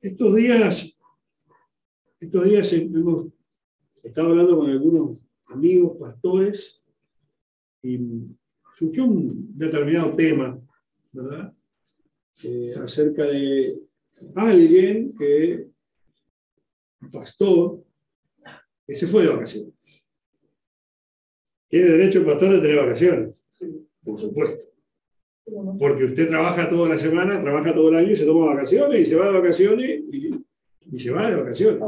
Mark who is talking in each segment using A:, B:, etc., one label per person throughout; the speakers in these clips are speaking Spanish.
A: Estos días hemos estado hablando con algunos amigos, pastores, y surgió un determinado tema, ¿verdad? Acerca de alguien un pastor, que se fue de vacaciones. ¿Tiene derecho el pastor de tener vacaciones? Por supuesto. Porque usted trabaja toda la semana, trabaja todo el año y se toma vacaciones y se va de vacaciones y se va de vacaciones.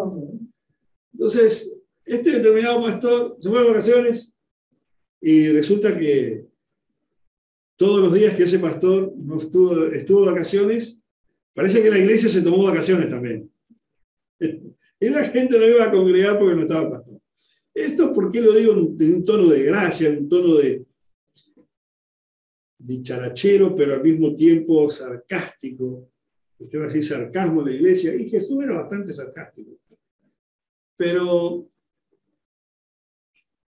A: Entonces, este determinado pastor se fue de vacaciones y resulta que todos los días que ese pastor no estuvo de vacaciones, parece que la iglesia se tomó vacaciones también. Y la gente no iba a congregar porque no estaba el pastor. Esto, ¿por qué lo digo en un tono de gracia, en un tono de dicharachero, pero al mismo tiempo sarcástico? Usted va a decir sarcasmo en la iglesia, y Jesús era bastante sarcástico. Pero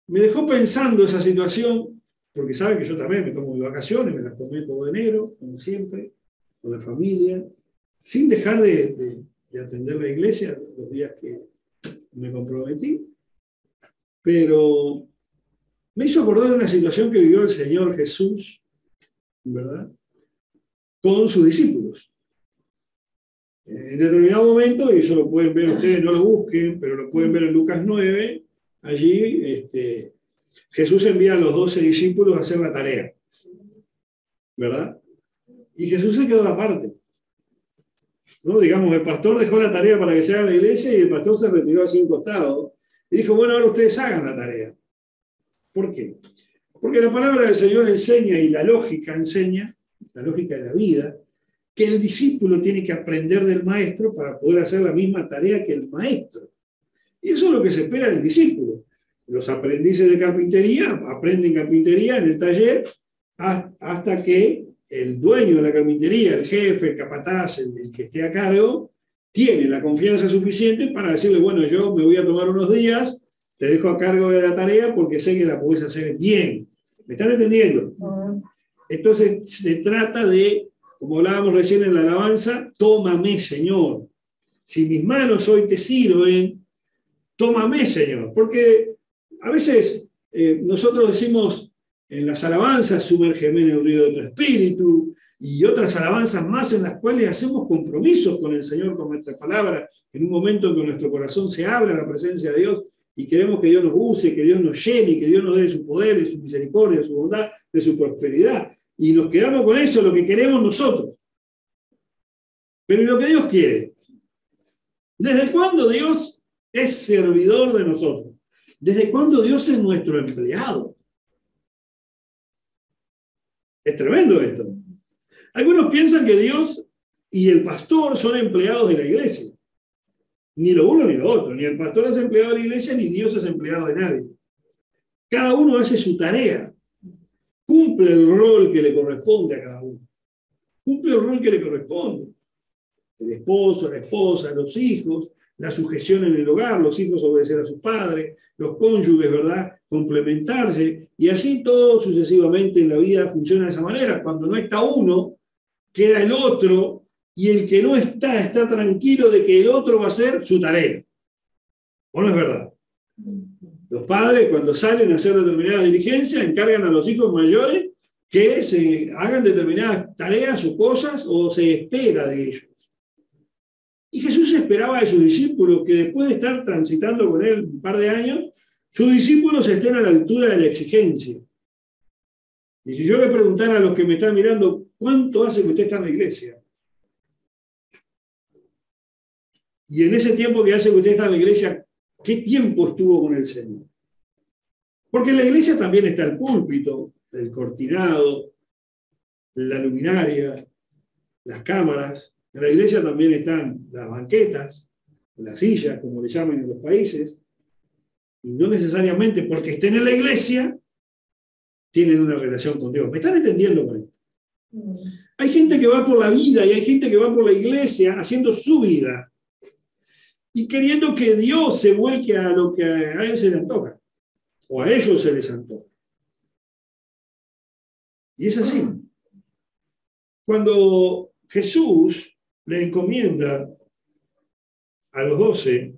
A: me dejó pensando esa situación, porque saben que yo también me tomo mis vacaciones, me las tomé todo enero, como siempre, con la familia, sin dejar de atender la iglesia los días que me comprometí. Pero me hizo acordar de una situación que vivió el Señor Jesús, ¿verdad?, con sus discípulos. En determinado momento, y eso lo pueden ver ustedes, no lo busquen, pero lo pueden ver en Lucas 9, allí Jesús envía a los 12 discípulos a hacer la tarea, ¿verdad? Y Jesús se quedó aparte, ¿no? Digamos, el pastor dejó la tarea para que se haga la iglesia y el pastor se retiró hacia un costado y dijo, bueno, ahora ustedes hagan la tarea. ¿Por qué? Porque la palabra del Señor enseña, y la lógica enseña, la lógica de la vida, que el discípulo tiene que aprender del maestro para poder hacer la misma tarea que el maestro. Y eso es lo que se espera del discípulo. Los aprendices de carpintería aprenden carpintería en el taller hasta que el dueño de la carpintería, el jefe, el capataz, el que esté a cargo, tiene la confianza suficiente para decirle, bueno, yo me voy a tomar unos días, te dejo a cargo de la tarea porque sé que la podés hacer bien. ¿Me están entendiendo? Entonces se trata de, como hablábamos recién en la alabanza, tómame, Señor. Si mis manos hoy te sirven, tómame, Señor. Porque a veces nosotros decimos en las alabanzas, sumérgeme en el río de tu espíritu, y otras alabanzas más en las cuales hacemos compromisos con el Señor, con nuestras palabras, en un momento en que nuestro corazón se abre a la presencia de Dios y queremos que Dios nos use, que Dios nos llene, que Dios nos dé de su poder, de su misericordia, de su bondad, de su prosperidad. Y nos quedamos con eso, lo que queremos nosotros. Pero ¿y lo que Dios quiere? ¿Desde cuándo Dios es servidor de nosotros? ¿Desde cuándo Dios es nuestro empleado? Es tremendo esto. Algunos piensan que Dios y el pastor son empleados de la iglesia. Ni lo uno ni lo otro. Ni el pastor es empleado de la iglesia, ni Dios es empleado de nadie. Cada uno hace su tarea. Cumple el rol que le corresponde a cada uno. Cumple el rol que le corresponde. El esposo, la esposa, los hijos, la sujeción en el hogar, los hijos obedecer a sus padres, los cónyuges, ¿verdad?, complementarse, y así todo sucesivamente en la vida funciona de esa manera. Cuando no está uno, queda el otro, y el que no está tranquilo de que el otro va a hacer su tarea. ¿O no es verdad? Los padres, cuando salen a hacer determinadas diligencias, encargan a los hijos mayores que se hagan determinadas tareas o cosas, o se espera de ellos. Y Jesús esperaba de sus discípulos que después de estar transitando con él un par de años, sus discípulos estén a la altura de la exigencia. Y si yo le preguntara a los que me están mirando, ¿cuánto hace que usted está en la iglesia? Y en ese tiempo que hace que usted está en la iglesia, ¿qué tiempo estuvo con el Señor? Porque en la iglesia también está el púlpito, el cortinado, la luminaria, las cámaras. En la iglesia también están las banquetas, las sillas, como le llaman en los países, y no necesariamente porque estén en la iglesia tienen una relación con Dios. ¿Me están entendiendo con esto? Hay gente que va por la vida y hay gente que va por la iglesia haciendo su vida y queriendo que Dios se vuelque a lo que a él se le antoja, o a ellos se les antoja. Y es así. Cuando Jesús le encomienda a los 12,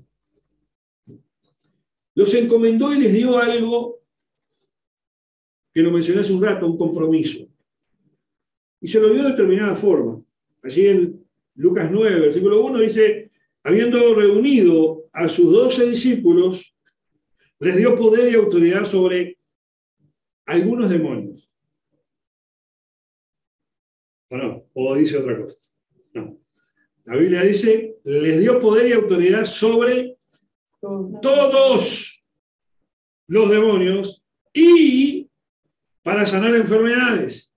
A: los encomendó y les dio algo que lo mencioné hace un rato, un compromiso. Y se lo dio de determinada forma. Allí en Lucas 9, versículo 1, dice, habiendo reunido a sus 12 discípulos, les dio poder y autoridad sobre algunos demonios. ¿O no? ¿O dice otra cosa? No. La Biblia dice, les dio poder y autoridad sobre todos los demonios y para sanar enfermedades.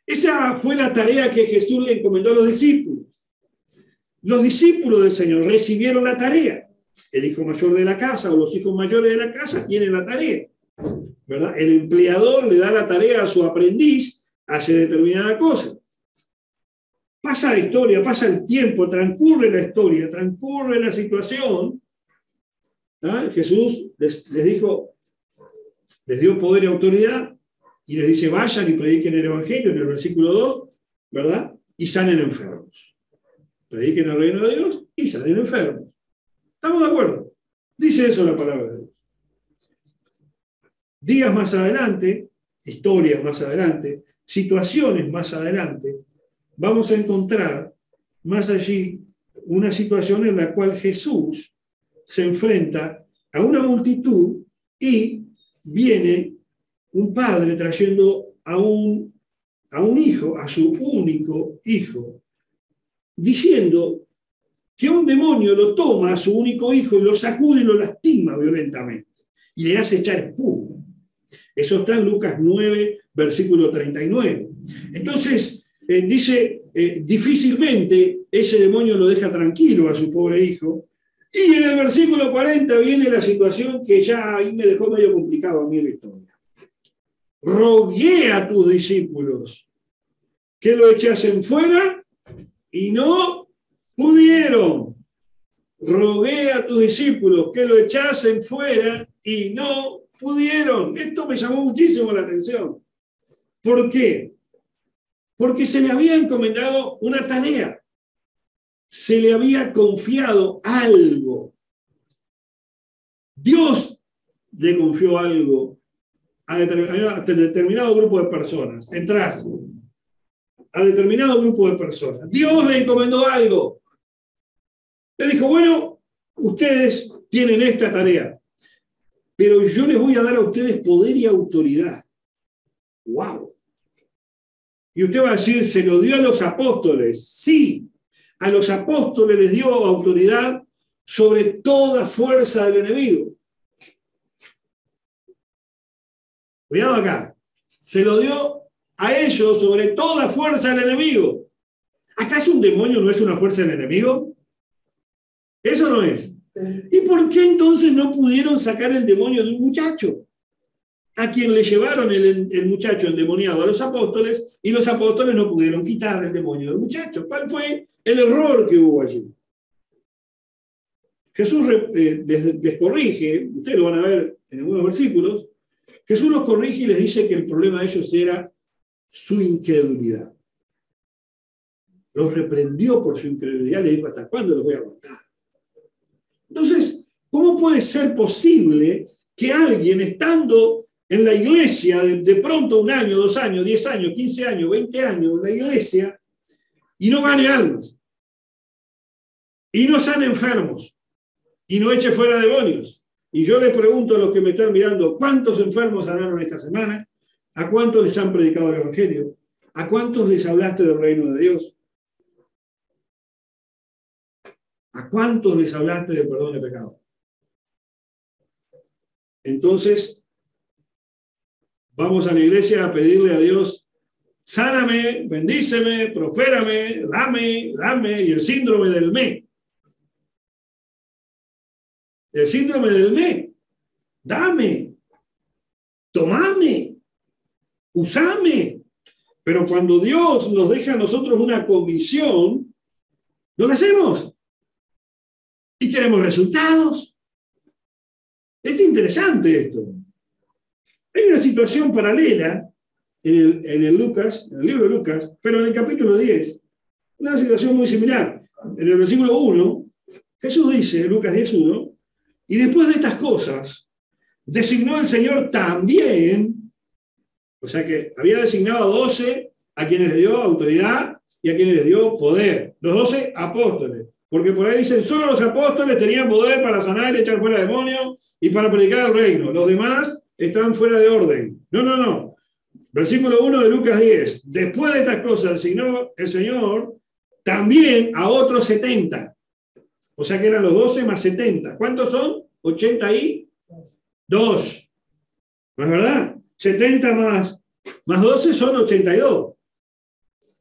A: Esa fue la tarea que Jesús le encomendó a los discípulos. Los discípulos del Señor recibieron la tarea. El hijo mayor de la casa o los hijos mayores de la casa tienen la tarea, ¿verdad? El empleador le da la tarea a su aprendiz, hace determinada cosa. Pasa la historia, pasa el tiempo, transcurre la historia, transcurre la situación. ¿Ah? Jesús les dijo, les dio poder y autoridad y les dice, vayan y prediquen el Evangelio en el versículo 2, ¿verdad? Y sanen enfermos. Prediquen el reino de Dios y sanen enfermos. ¿Estamos de acuerdo? Dice eso la palabra de Dios. Días más adelante, historias más adelante, situaciones más adelante, vamos a encontrar más allí una situación en la cual Jesús se enfrenta a una multitud y viene un padre trayendo a un hijo, a su único hijo, diciendo que un demonio lo toma a su único hijo y lo sacude y lo lastima violentamente y le hace echar espuma. Eso está en Lucas 9, versículo 39. Entonces, dice, difícilmente ese demonio lo deja tranquilo a su pobre hijo. Y en el versículo 40 viene la situación que ya ahí me dejó medio complicado a mí la historia. Rogué a tus discípulos que lo echasen fuera y no pudieron. Rogué a tus discípulos que lo echasen fuera y no pudieron. Esto me llamó muchísimo la atención. ¿Por qué? Porque se le había encomendado una tarea. Se le había confiado algo. Dios le confió algo a determinado grupo de personas. Entrás a determinado grupo de personas. Dios le encomendó algo. Le dijo, bueno, ustedes tienen esta tarea, pero yo les voy a dar a ustedes poder y autoridad. ¡Wow! Y usted va a decir, ¿se lo dio a los apóstoles? Sí, a los apóstoles les dio autoridad sobre toda fuerza del enemigo. Cuidado acá. Se lo dio a ellos sobre toda fuerza del enemigo. ¿Acaso un demonio no es una fuerza del enemigo? Eso no es. ¿Y por qué entonces no pudieron sacar el demonio de un muchacho? A quien le llevaron el muchacho endemoniado a los apóstoles, y los apóstoles no pudieron quitar el demonio del muchacho. ¿Cuál fue el error que hubo allí? Jesús les corrige, ustedes lo van a ver en algunos versículos, Jesús los corrige y les dice que el problema de ellos era su incredulidad. Los reprendió por su incredulidad, le dijo, ¿hasta cuándo los voy a aguantar? Entonces, ¿cómo puede ser posible que alguien estando en la iglesia de pronto 1 año, 2 años, 10 años, 15 años, 20 años en la iglesia y no gane almas, y no sane enfermos, y no eche fuera demonios? Y yo le pregunto a los que me están mirando, ¿cuántos enfermos sanaron esta semana? ¿A cuántos les han predicado el Evangelio? ¿A cuántos les hablaste del reino de Dios? ¿A cuántos les hablaste del perdón de pecado? Entonces, vamos a la iglesia a pedirle a Dios, sáname, bendíceme, prospérame, dame, y el síndrome del me. El síndrome del me. Dame, tomame, usame. Pero cuando Dios nos deja a nosotros una comisión, no la hacemos. Y queremos resultados. Es interesante esto. Hay una situación paralela en el libro de Lucas, pero en el capítulo 10, Una situación muy similar. En el versículo 1, Jesús dice, Lucas 10:1, y después de estas cosas, designó el Señor también, o sea que había designado a 12 a quienes les dio autoridad y a quienes les dio poder. Los 12 apóstoles. Porque por ahí dicen, solo los apóstoles tenían poder para sanar y echar fuera demonios y para predicar el reino. Los demás estaban fuera de orden. No. Versículo 1 de Lucas 10. Después de estas cosas designó el Señor también a otros 70. O sea que eran los 12 más 70. ¿Cuántos son? 82. ¿No es verdad? 70 más 12 son 82.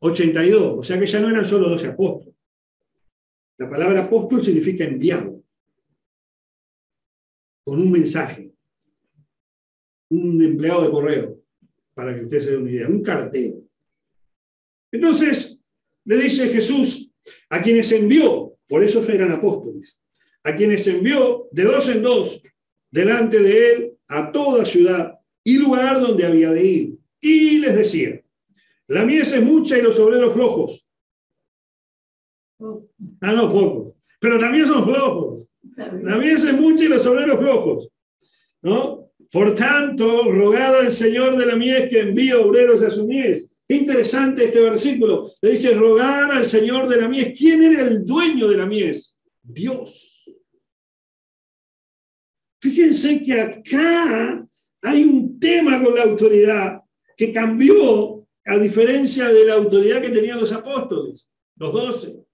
A: 82. O sea que ya no eran solo 12 apóstoles. La palabra apóstol significa enviado. Con un mensaje. Un empleado de correo. Para que usted se dé una idea. Un cartero. Entonces, le dice Jesús a quienes envió, por eso eran apóstoles, a quienes envió de 2 en 2 delante de él a toda ciudad y lugar donde había de ir. Y les decía, la mies es mucha y los obreros flojos. No, pocos. Pero también son flojos. La mies es mucha y los obreros flojos. ¿No? Por tanto, rogad al Señor de la mies que envíe obreros a su mies. Qué interesante este versículo. Le dice, rogar al Señor de la mies. ¿Quién era el dueño de la mies? Dios. Fíjense que acá hay un tema con la autoridad que cambió a diferencia de la autoridad que tenían los apóstoles, los 12.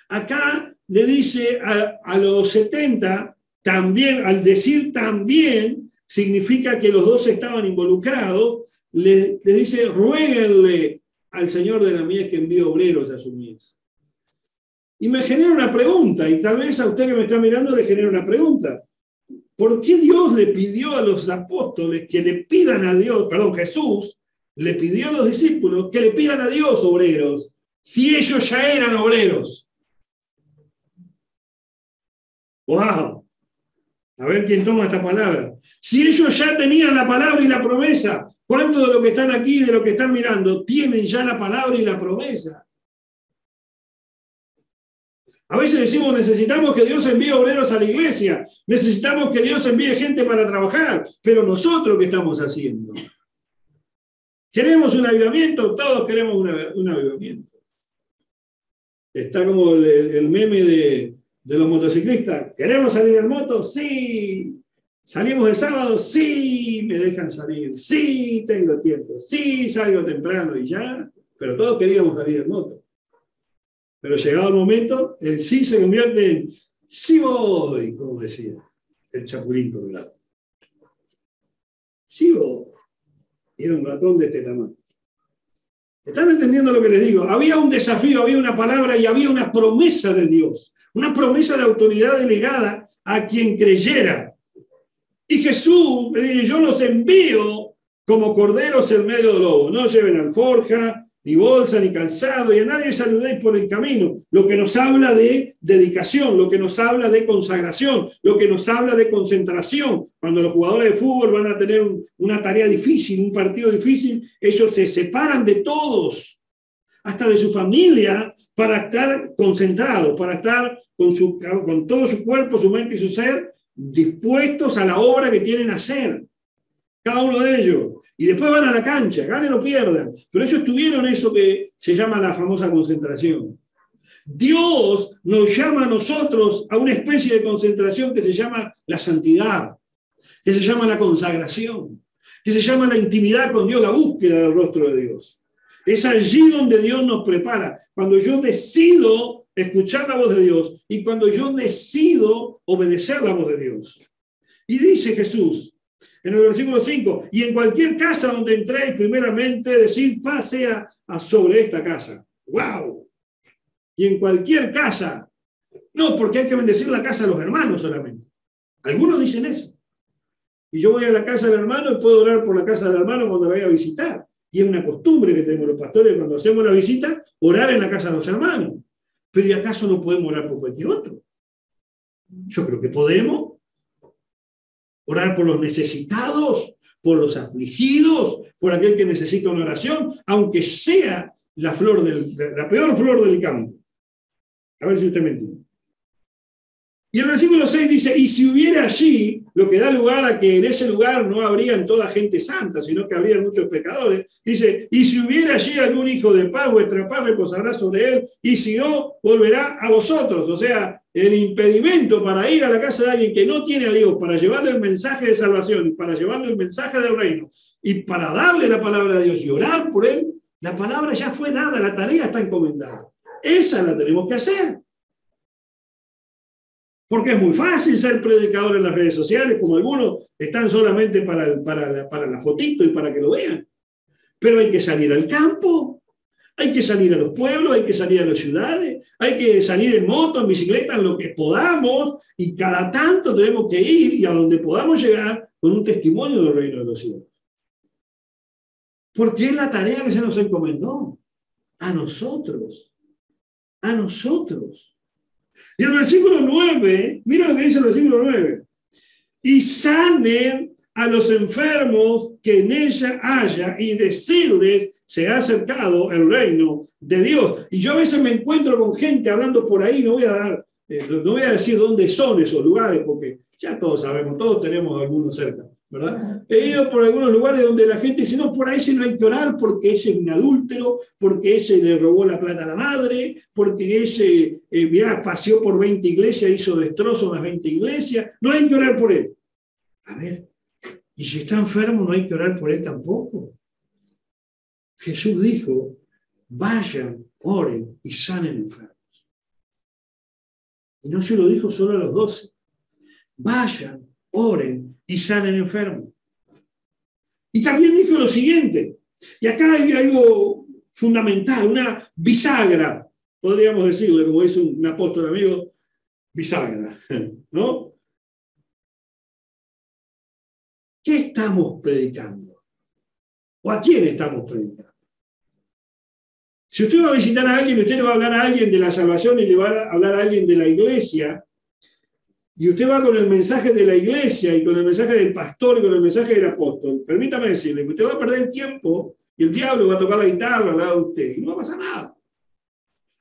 A: Acá le dice a los 70, también, al decir también, significa que los 12 estaban involucrados, le dice, ruéguenle al Señor de la mies que envíe obreros a su mies. Y me genera una pregunta, y tal vez a usted que me está mirando le genera una pregunta. ¿Por qué Dios le pidió a los apóstoles que le pidan a Dios, Jesús le pidió a los discípulos que le pidan a Dios obreros, si ellos ya eran obreros? ¡Wow! A ver quién toma esta palabra. Si ellos ya tenían la palabra y la promesa, ¿cuántos de los que están aquí, de los que están mirando, tienen ya la palabra y la promesa? A veces decimos, necesitamos que Dios envíe obreros a la iglesia, necesitamos que Dios envíe gente para trabajar, pero nosotros, ¿qué estamos haciendo? ¿Queremos un avivamiento? Todos queremos un avivamiento. Está como el meme de los motociclistas. ¿Queremos salir en moto? Sí. ¿Salimos el sábado? Sí. ¿Me dejan salir? Sí, tengo tiempo. Sí, salgo temprano y ya. Pero todos queríamos salir en moto. Pero llegado el momento, el sí se convierte en sí voy, como decía el Chapulín Colorado. Sí voy. Y era un ratón de este tamaño. ¿Están entendiendo lo que les digo? Había un desafío, había una palabra y había una promesa de Dios. Una promesa de autoridad delegada a quien creyera. Y Jesús le dice, yo los envío como corderos en medio de lobos. No lleven alforja, ni bolsa, ni calzado, y a nadie saludéis por el camino. Lo que nos habla de dedicación, lo que nos habla de consagración, lo que nos habla de concentración. Cuando los jugadores de fútbol van a tener una tarea difícil, un partido difícil, ellos se separan de todos, hasta de su familia, para estar concentrados, para estar con todo su cuerpo, su mente y su ser, dispuestos a la obra que tienen a hacer. Cada uno de ellos. Y después van a la cancha, ganen o pierdan. Pero ellos tuvieron eso que se llama la famosa concentración. Dios nos llama a nosotros a una especie de concentración que se llama la santidad, que se llama la consagración, que se llama la intimidad con Dios, la búsqueda del rostro de Dios. Es allí donde Dios nos prepara. Cuando yo decido escuchar la voz de Dios y cuando yo decido obedecer la voz de Dios. Y dice Jesús, en el versículo 5, y en cualquier casa donde entréis, primeramente decid, paz sea sobre esta casa. ¡Wow! Y en cualquier casa. No, porque hay que bendecir la casa de los hermanos solamente. Algunos dicen eso. Y yo voy a la casa del hermano y puedo orar por la casa del hermano cuando lo vaya a visitar. Y es una costumbre que tenemos los pastores cuando hacemos la visita, orar en la casa de los hermanos. Pero ¿y acaso no podemos orar por cualquier otro? Yo creo que podemos. Orar por los necesitados, por los afligidos, por aquel que necesita una oración, aunque sea la peor flor del campo. A ver si usted me entiende. Y el versículo 6 dice, y si hubiera allí, lo que da lugar a que en ese lugar no habrían toda gente santa, sino que habrían muchos pecadores, dice, y si hubiera allí algún hijo de paz, vuestra paz reposará sobre él, y si no, volverá a vosotros. O sea, el impedimento para ir a la casa de alguien que no tiene a Dios, para llevarle el mensaje de salvación, y para llevarle el mensaje del reino, y para darle la palabra de Dios y orar por él, la palabra ya fue dada, la tarea está encomendada. Esa la tenemos que hacer. Porque es muy fácil ser predicador en las redes sociales, como algunos están solamente para la fotito y para que lo vean. Pero hay que salir al campo, hay que salir a los pueblos, hay que salir a las ciudades, hay que salir en moto, en bicicleta, en lo que podamos, y cada tanto tenemos que ir y a donde podamos llegar con un testimonio del reino de los cielos. Porque es la tarea que se nos encomendó a nosotros. A nosotros. Y el versículo 9, mira lo que dice el versículo 9. Y sanen a los enfermos que en ella haya y decirles se ha acercado el reino de Dios. Y yo a veces me encuentro con gente hablando por ahí, no voy a decir dónde son esos lugares, porque ya todos sabemos, todos tenemos algunos cerca, ¿verdad? He ido por algunos lugares donde la gente dice, no, por ahí sí no hay que orar porque ese es un adúltero, porque ese le robó la plata a la madre, porque ese, mirá, paseó por 20 iglesias, hizo destrozos en las 20 iglesias, no hay que orar por él. A ver, y si está enfermo no hay que orar por él tampoco. Jesús dijo, vayan, oren y sanen enfermos. Y no se lo dijo solo a los 12. Vayan, oren y sanen enfermos. Y también dijo lo siguiente, y acá hay algo fundamental, una bisagra, podríamos decirle, como dice un apóstol amigo, bisagra, ¿no? ¿Qué estamos predicando? ¿O a quién estamos predicando? Si usted va a visitar a alguien, usted le va a hablar a alguien de la salvación y le va a hablar a alguien de la iglesia, y usted va con el mensaje de la iglesia y con el mensaje del pastor y con el mensaje del apóstol, permítame decirle que usted va a perder el tiempo y el diablo va a tocar la guitarra al lado de usted y no va a pasar nada.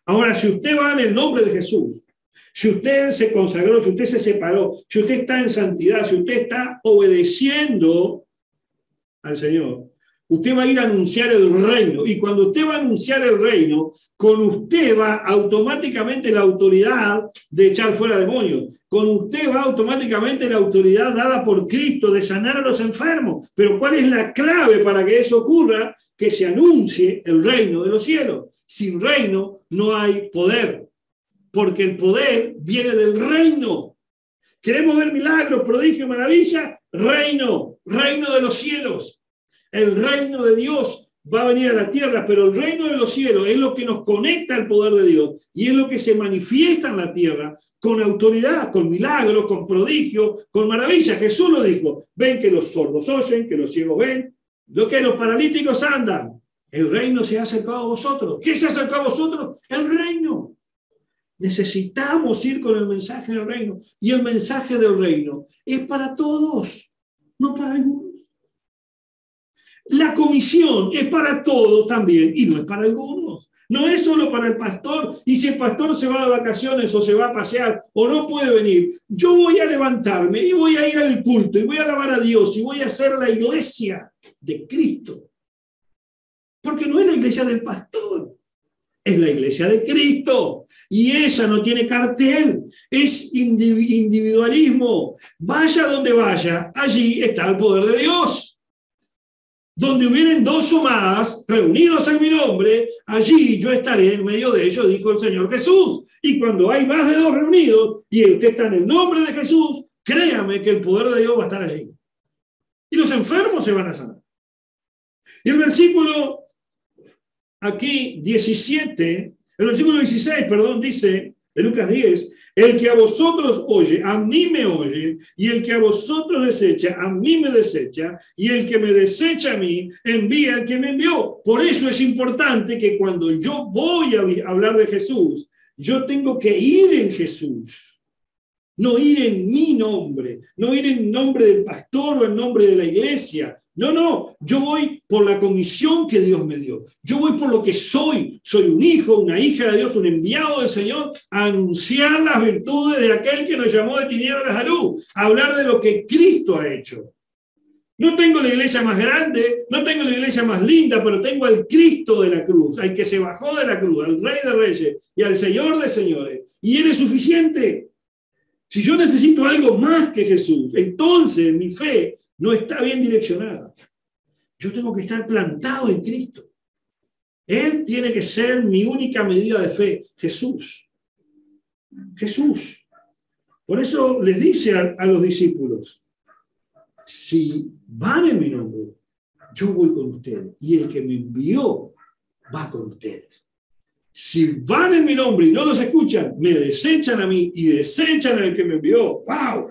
A: Ahora, si usted va en el nombre de Jesús, si usted se consagró, si usted se separó, si usted está en santidad, si usted está obedeciendo al Señor, usted va a ir a anunciar el reino. Y cuando usted va a anunciar el reino, con usted va automáticamente la autoridad de echar fuera demonios. Con usted va automáticamente la autoridad dada por Cristo de sanar a los enfermos. Pero ¿cuál es la clave para que eso ocurra? Que se anuncie el reino de los cielos. Sin reino no hay poder, porque el poder viene del reino. ¿Queremos ver milagros, prodigios, maravillas? Reino, reino de los cielos. El reino de Dios va a venir a la tierra, pero el reino de los cielos es lo que nos conecta al poder de Dios y es lo que se manifiesta en la tierra con autoridad, con milagros, con prodigios, con maravillas. Jesús lo dijo, ven que los sordos oyen, que los ciegos ven, lo que los paralíticos andan. El reino se ha acercado a vosotros. ¿Qué se ha acercado a vosotros? El reino. Necesitamos ir con el mensaje del reino y el mensaje del reino es para todos, no para algunos. La comisión es para todos también y no es para algunos. No es solo para el pastor y si el pastor se va de vacaciones o se va a pasear o no puede venir, yo voy a levantarme y voy a ir al culto y voy a alabar a Dios y voy a ser la iglesia de Cristo. Porque no es la iglesia del pastor, es la iglesia de Cristo. Y ella no tiene cartel, es individualismo. Vaya donde vaya, allí está el poder de Dios. Donde hubieren dos o más reunidos en mi nombre, allí yo estaré en medio de ellos, dijo el Señor Jesús. Y cuando hay más de dos reunidos y usted está en el nombre de Jesús, créame que el poder de Dios va a estar allí. Y los enfermos se van a sanar. Y el versículo aquí 17, el versículo 16, perdón, dice, de Lucas 10, el que a vosotros oye, a mí me oye, y el que a vosotros desecha, a mí me desecha, y el que me desecha a mí, envía al que me envió. Por eso es importante que cuando yo voy a hablar de Jesús, yo tengo que ir en Jesús. No ir en mi nombre, no ir en nombre del pastor o en nombre de la iglesia, No, no, yo voy por la comisión que Dios me dio. Yo voy por lo que soy. Soy un hijo, una hija de Dios, un enviado del Señor, a anunciar las virtudes de aquel que nos llamó de tinieblas a luz, a hablar de lo que Cristo ha hecho. No tengo la iglesia más grande, no tengo la iglesia más linda, pero tengo al Cristo de la cruz, al que se bajó de la cruz, al Rey de Reyes y al Señor de Señores. Y Él es suficiente. Si yo necesito algo más que Jesús, entonces mi fe no está bien direccionada. Yo tengo que estar plantado en Cristo. Él tiene que ser mi única medida de fe. Jesús. Jesús. Por eso les dice a los discípulos, si van en mi nombre, yo voy con ustedes. Y el que me envió va con ustedes. Si van en mi nombre y no los escuchan, me desechan a mí y desechan al que me envió. ¡Wow!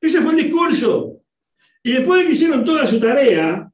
A: Ese fue el discurso. Y después de que hicieron toda su tarea,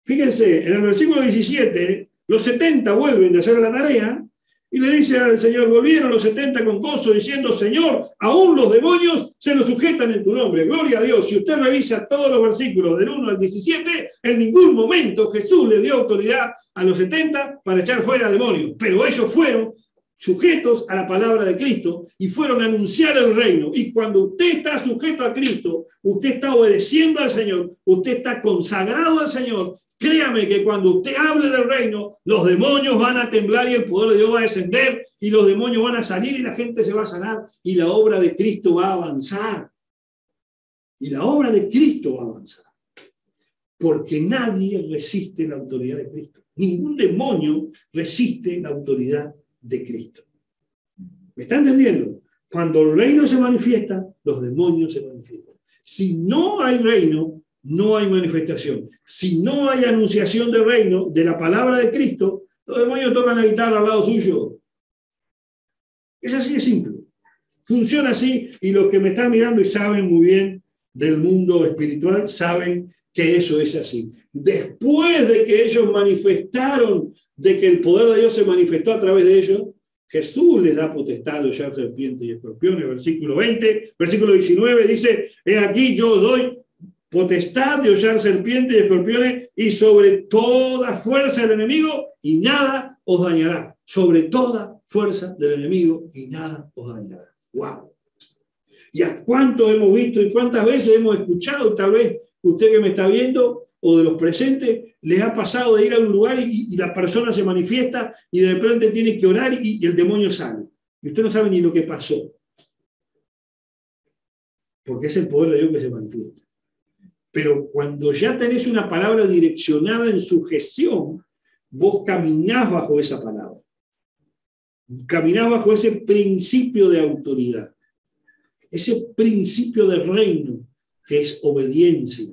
A: fíjense, en el versículo 17, los 70 vuelven de hacer la tarea y le dice al Señor, volvieron los 70 con gozo, diciendo, Señor, aún los demonios se nos sujetan en tu nombre. Gloria a Dios. Si usted revisa todos los versículos del 1 al 17, en ningún momento Jesús le dio autoridad a los 70 para echar fuera demonios. Pero ellos fueron sujetos a la palabra de Cristo y fueron a anunciar el reino. Y cuando usted está sujeto a Cristo, usted está obedeciendo al Señor, usted está consagrado al Señor, créame que cuando usted hable del reino, los demonios van a temblar y el poder de Dios va a descender y los demonios van a salir y la gente se va a sanar y la obra de Cristo va a avanzar. Y la obra de Cristo va a avanzar. Porque nadie resiste la autoridad de Cristo. Ningún demonio resiste la autoridad de Cristo. ¿Me está entendiendo? Cuando el reino se manifiesta, los demonios se manifiestan. Si no hay reino, no hay manifestación. Si no hay anunciación del reino, de la palabra de Cristo, los demonios tocan la guitarra al lado suyo. Es así de simple. Funciona así y los que me están mirando y saben muy bien del mundo espiritual, saben que eso es así. Después de que ellos manifestaron de que el poder de Dios se manifestó a través de ellos, Jesús les da potestad de hollar serpientes y escorpiones. Versículo 20, versículo 19 dice, he aquí yo os doy potestad de hollar serpientes y escorpiones y sobre toda fuerza del enemigo y nada os dañará. Sobre toda fuerza del enemigo y nada os dañará. ¡Wow! ¿Y a cuánto hemos visto y cuántas veces hemos escuchado? Tal vez usted que me está viendo o de los presentes, les ha pasado de ir a un lugar y la persona se manifiesta y de repente tiene que orar y el demonio sale. Y usted no sabe ni lo que pasó. Porque es el poder de Dios que se manifiesta. Pero cuando ya tenés una palabra direccionada en sujeción, vos caminás bajo esa palabra. Caminás bajo ese principio de autoridad. Ese principio del reino que es obediencia.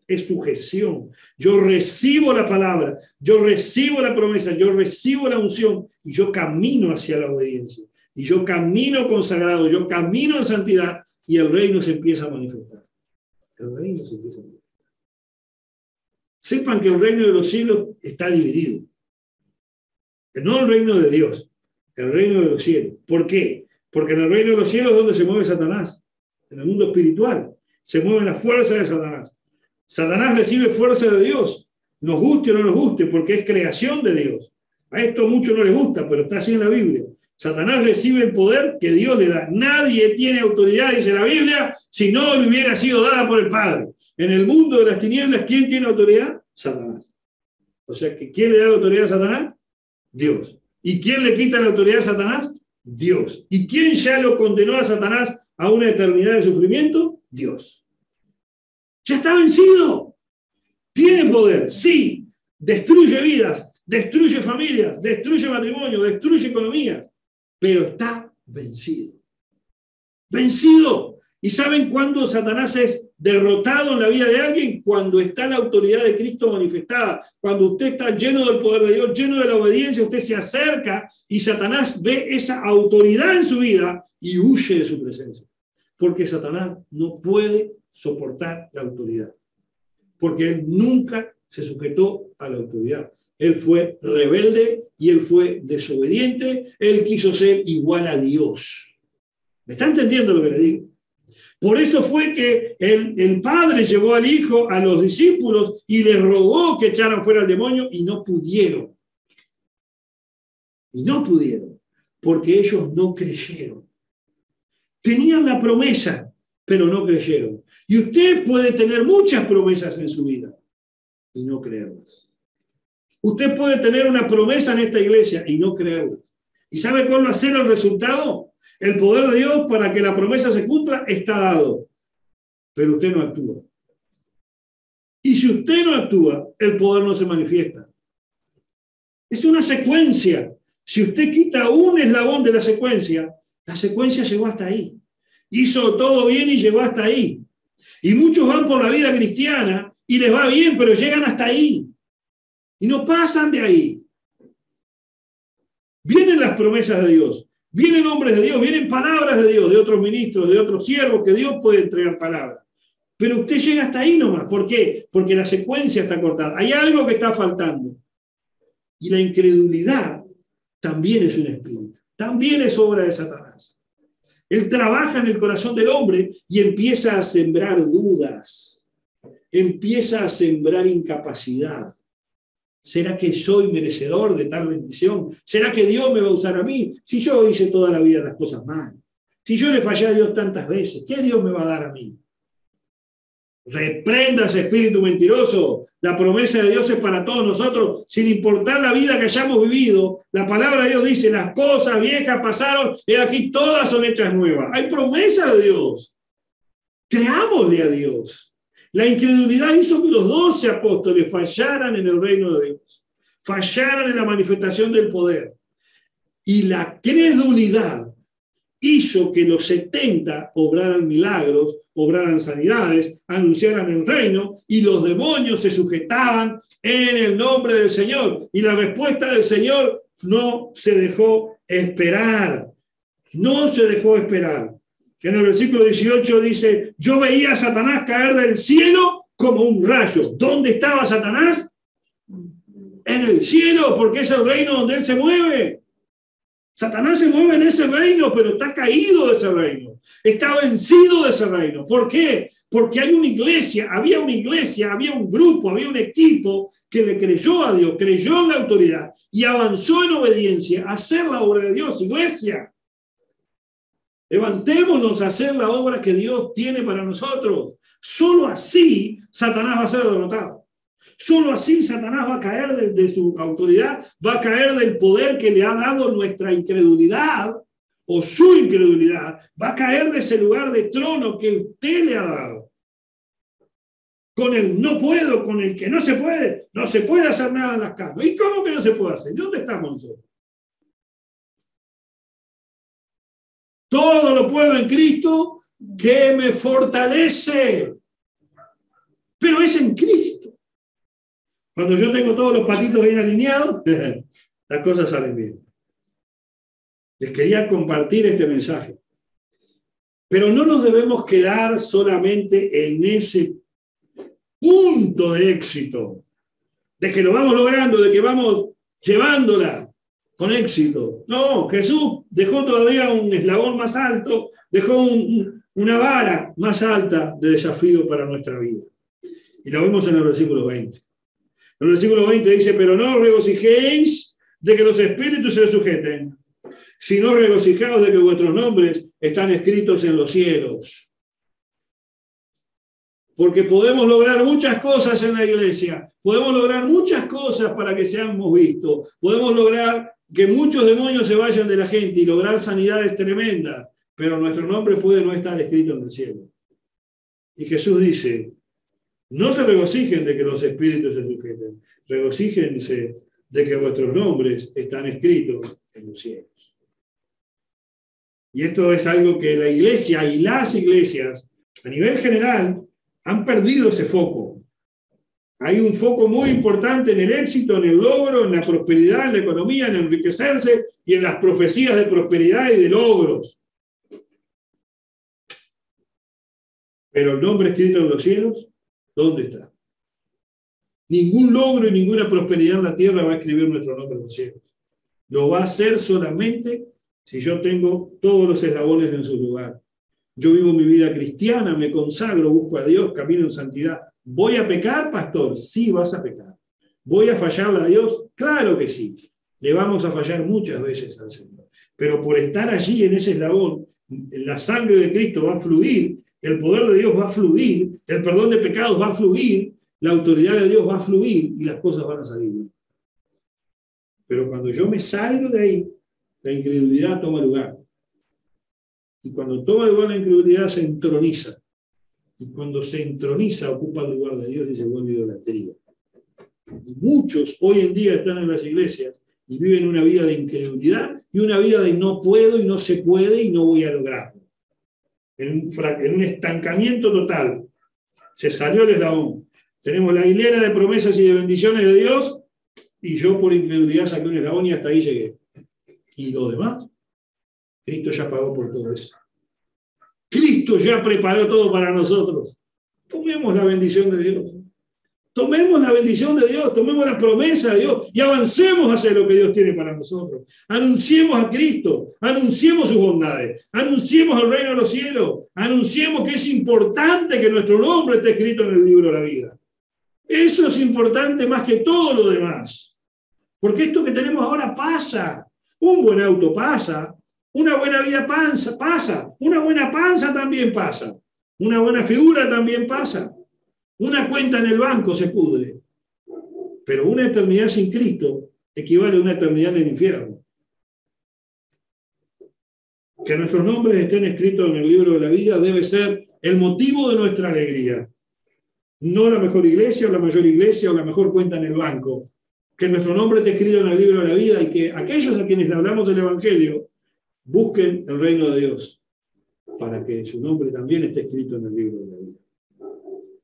A: Es sujeción. Yo recibo la palabra, yo recibo la promesa, yo recibo la unción y yo camino hacia la obediencia. Y yo camino consagrado, yo camino en santidad y el reino se empieza a manifestar. El reino se empieza a manifestar. Sepan que el reino de los cielos está dividido. No el reino de Dios, el reino de los cielos. ¿Por qué? Porque en el reino de los cielos es donde se mueve Satanás. En el mundo espiritual se mueve la fuerza de Satanás. Satanás recibe fuerza de Dios, nos guste o no nos guste, porque es creación de Dios. A esto mucho no les gusta, pero está así en la Biblia. Satanás recibe el poder que Dios le da. Nadie tiene autoridad, dice la Biblia, si no le hubiera sido dada por el Padre. En el mundo de las tinieblas, ¿quién tiene autoridad? Satanás. O sea, que ¿quién le da la autoridad a Satanás? Dios. ¿Y quién le quita la autoridad a Satanás? Dios. ¿Y quién ya lo condenó a Satanás a una eternidad de sufrimiento? Dios. Ya está vencido. Tiene poder, sí. Destruye vidas, destruye familias, destruye matrimonio, destruye economías. Pero está vencido. Vencido. ¿Y saben cuándo Satanás es derrotado en la vida de alguien? Cuando está la autoridad de Cristo manifestada. Cuando usted está lleno del poder de Dios, lleno de la obediencia, usted se acerca y Satanás ve esa autoridad en su vida y huye de su presencia. Porque Satanás no puede soportar la autoridad, porque él nunca se sujetó a la autoridad. Él fue rebelde y él fue desobediente. Él quiso ser igual a Dios. ¿Me está entendiendo lo que le digo? Por eso fue que el Padre llevó al Hijo a los discípulos y les rogó que echaran fuera al demonio y no pudieron. Y no pudieron, porque ellos no creyeron. Tenían la promesa, pero no creyeron. Y usted puede tener muchas promesas en su vida y no creerlas. Usted puede tener una promesa en esta iglesia y no creerlas. ¿Y sabe cuál va a ser el resultado? El poder de Dios para que la promesa se cumpla está dado, pero usted no actúa. Y si usted no actúa, el poder no se manifiesta. Es una secuencia. Si usted quita un eslabón de la secuencia llegó hasta ahí. Hizo todo bien y llegó hasta ahí. Y muchos van por la vida cristiana y les va bien, pero llegan hasta ahí. Y no pasan de ahí. Vienen las promesas de Dios. Vienen hombres de Dios, vienen palabras de Dios, de otros ministros, de otros siervos, que Dios puede entregar palabras. Pero usted llega hasta ahí nomás. ¿Por qué? Porque la secuencia está cortada. Hay algo que está faltando. Y la incredulidad también es un espíritu. También es obra de Satanás. Él trabaja en el corazón del hombre y empieza a sembrar dudas. Empieza a sembrar incapacidad. ¿Será que soy merecedor de tal bendición? ¿Será que Dios me va a usar a mí? Si yo hice toda la vida las cosas mal. Si yo le fallé a Dios tantas veces, ¿qué Dios me va a dar a mí? Reprenda ese espíritu mentiroso. La promesa de Dios es para todos nosotros, sin importar la vida que hayamos vivido. La palabra de Dios dice, las cosas viejas pasaron y aquí todas son hechas nuevas. Hay promesa de Dios. Creámosle a Dios. La incredulidad hizo que los 12 apóstoles fallaran en el reino de Dios, fallaran en la manifestación del poder. Y la credulidad hizo que los 70 obraran milagros, obraran sanidades, anunciaran el reino, y los demonios se sujetaban en el nombre del Señor. Y la respuesta del Señor no se dejó esperar. No se dejó esperar. En el versículo 18 dice, yo veía a Satanás caer del cielo como un rayo. ¿Dónde estaba Satanás? En el cielo, porque es el reino donde él se mueve. Satanás se mueve en ese reino, pero está caído de ese reino. Está vencido de ese reino. ¿Por qué? Porque hay una iglesia, había un grupo, había un equipo que le creyó a Dios, creyó en la autoridad y avanzó en obediencia a hacer la obra de Dios. Iglesia, levantémonos a hacer la obra que Dios tiene para nosotros. Solo así Satanás va a ser derrotado. Solo así Satanás va a caer de su autoridad, va a caer del poder que le ha dado nuestra incredulidad o su incredulidad, va a caer de ese lugar de trono que usted le ha dado. Con el no puedo, con el que no se puede hacer nada en las carnes. ¿Y cómo que no se puede hacer? ¿Dónde estamos nosotros? Todo lo puedo en Cristo que me fortalece. Pero es en Cristo. Cuando yo tengo todos los patitos bien alineados, las cosas salen bien. Les quería compartir este mensaje. Pero no nos debemos quedar solamente en ese punto de éxito, de que lo vamos logrando, de que vamos llevándola con éxito. No, Jesús dejó todavía un eslabón más alto, dejó una vara más alta de desafío para nuestra vida. Y lo vemos en el versículo 20. En el versículo 20 dice, pero no os regocijéis de que los espíritus se sujeten, sino regocijaos de que vuestros nombres están escritos en los cielos. Porque podemos lograr muchas cosas en la iglesia, podemos lograr muchas cosas para que seamos vistos, podemos lograr que muchos demonios se vayan de la gente y lograr sanidades tremendas, pero nuestro nombre puede no estar escrito en el cielo. Y Jesús dice, no se regocijen de que los espíritus se sujeten, regocíjense de que vuestros nombres están escritos en los cielos. Y esto es algo que la iglesia y las iglesias, a nivel general, han perdido ese foco. Hay un foco muy importante en el éxito, en el logro, en la prosperidad, en la economía, en enriquecerse y en las profecías de prosperidad y de logros. Pero el nombre escrito en los cielos, ¿dónde está? Ningún logro y ninguna prosperidad en la tierra va a escribir nuestro nombre en los cielos. Lo va a hacer solamente si yo tengo todos los eslabones en su lugar. Yo vivo mi vida cristiana, me consagro, busco a Dios, camino en santidad. ¿Voy a pecar, pastor? Sí, vas a pecar. ¿Voy a fallarle a Dios? Claro que sí. Le vamos a fallar muchas veces al Señor. Pero por estar allí en ese eslabón, la sangre de Cristo va a fluir, el poder de Dios va a fluir, el perdón de pecados va a fluir, la autoridad de Dios va a fluir y las cosas van a salir bien. Pero cuando yo me salgo de ahí, la incredulidad toma lugar. Y cuando toma lugar la incredulidad se entroniza. Y cuando se entroniza ocupa el lugar de Dios y se vuelve idolatría. Y muchos hoy en día están en las iglesias y viven una vida de incredulidad y una vida de no puedo y no se puede y no voy a lograrlo. En un estancamiento total. Se salió el eslabón. Tenemos la hilera de promesas y de bendiciones de Dios y yo por incredulidad saqué un eslabón y hasta ahí llegué. ¿Y lo demás? Cristo ya pagó por todo eso. Cristo ya preparó todo para nosotros. Tomemos la bendición de Dios. Tomemos la bendición de Dios, tomemos la promesa de Dios y avancemos hacia lo que Dios tiene para nosotros. Anunciemos a Cristo, anunciemos sus bondades, anunciemos el reino de los cielos, anunciemos que es importante que nuestro nombre esté escrito en el libro de la vida. Eso es importante más que todo lo demás. Porque esto que tenemos ahora pasa. Un buen auto pasa, una buena vida pasa, una buena panza también pasa, una buena figura también pasa. Una cuenta en el banco se pudre, pero una eternidad sin Cristo equivale a una eternidad en el infierno. Que nuestros nombres estén escritos en el libro de la vida debe ser el motivo de nuestra alegría. No la mejor iglesia o la mayor iglesia o la mejor cuenta en el banco. Que nuestro nombre esté escrito en el libro de la vida y que aquellos a quienes le hablamos del Evangelio busquen el reino de Dios para que su nombre también esté escrito en el libro de la vida.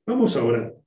A: Vamos a orar.